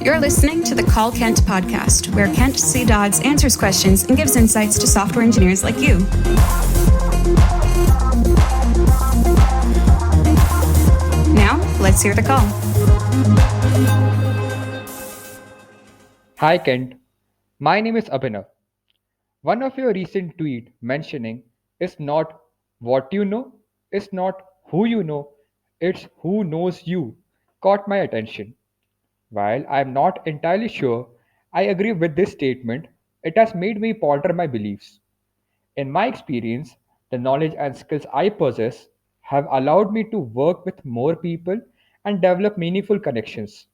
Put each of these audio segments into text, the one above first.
You're listening to the Call Kent podcast, where Kent C. Dodds answers questions and gives insights to software engineers like you. Now, let's hear the call. Hi Kent, my name is Abhinav. One of your recent tweet mentioning is not what you know, it's not who you know, it's who knows you caught my attention. While I am not entirely sure I agree with this statement, it has made me ponder my beliefs. In my experience, the knowledge and skills I possess have allowed me to work with more people and develop meaningful connections.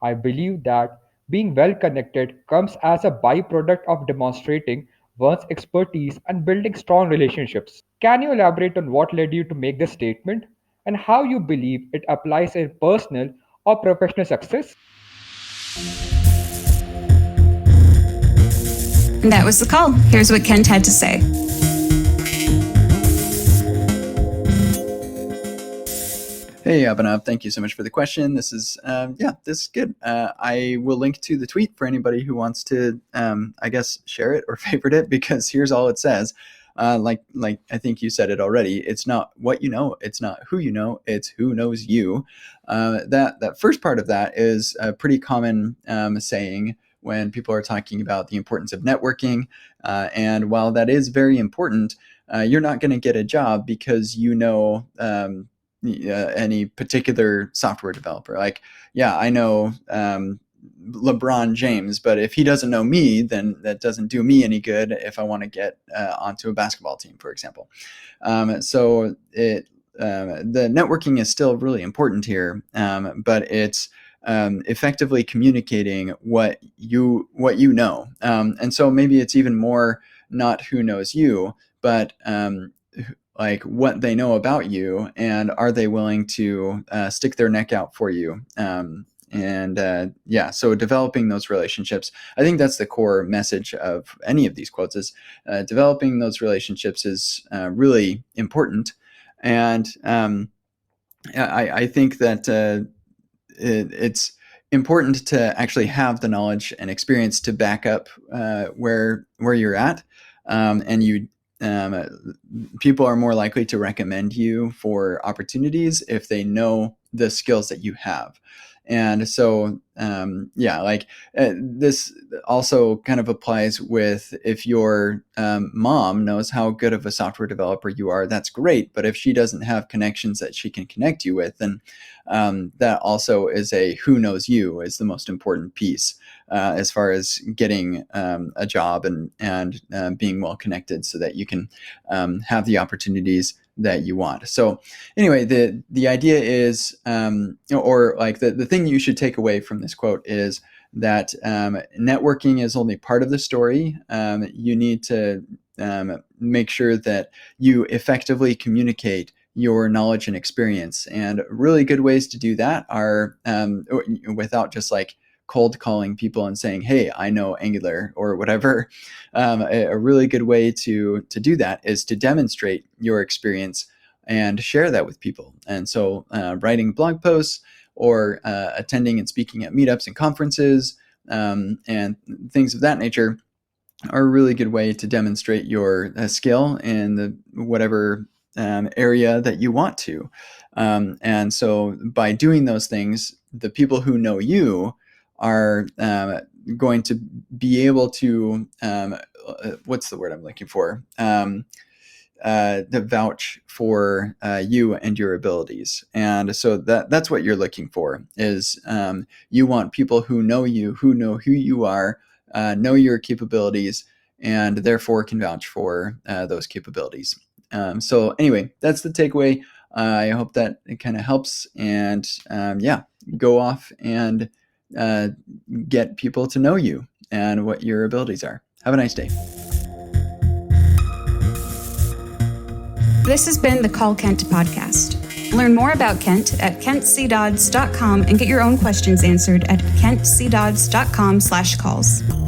I believe that being well connected comes as a byproduct of demonstrating one's expertise and building strong relationships. Can you elaborate on what led you to make this statement and how you believe it applies in personal or professional success? That was the call. Here's what Kent had to say. Hey, Abhinav, thank you so much for the question. This is good. I will link to the tweet for anybody who wants to, share it or favorite it, because here's all it says. Like I think you said it already. It's not what you know. It's not who you know. It's who knows you. That first part of that is a pretty common saying when people are talking about the importance of networking. And while that is very important, you're not going to get a job because you know any particular software developer. I know LeBron James, but if he doesn't know me, then that doesn't do me any good if I want to get onto a basketball team, for example. The networking is still really important here, but it's effectively communicating what you know. And so maybe it's even more not who knows you, but like what they know about you, and are they willing to stick their neck out for you? So developing those relationships, I think that's the core message of any of these quotes, is developing those relationships is really important. And I think that it's important to actually have the knowledge and experience to back up where you're at, and you. People are more likely to recommend you for opportunities if they know the skills that you have. And so, this also kind of applies with if your mom knows how good of a software developer you are, that's great. But if she doesn't have connections that she can connect you with, then that also is a who knows you is the most important piece as far as getting a job and being well connected so that you can have the opportunities that you want. So anyway, the idea is, the thing you should take away from this quote is that networking is only part of the story. You need to make sure that you effectively communicate your knowledge and experience. And really good ways to do that are without just like cold calling people and saying, hey, I know Angular or whatever. A really good way to do that is to demonstrate your experience and share that with people. And so writing blog posts or attending and speaking at meetups and conferences and things of that nature are a really good way to demonstrate your skill in the whatever area that you want to. And so by doing those things, the people who know you are going to be able to, what's the word I'm looking for? To vouch for you and your abilities. And so that's what you're looking for is you want people who know you, who know who you are, know your capabilities, and therefore can vouch for those capabilities. So anyway, that's the takeaway. I hope that it kind of helps, and go off and get people to know you and what your abilities are. Have a nice day. This has been the Call Kent podcast. Learn more about Kent at kentcdodds.com and get your own questions answered at kentcdodds.com/calls.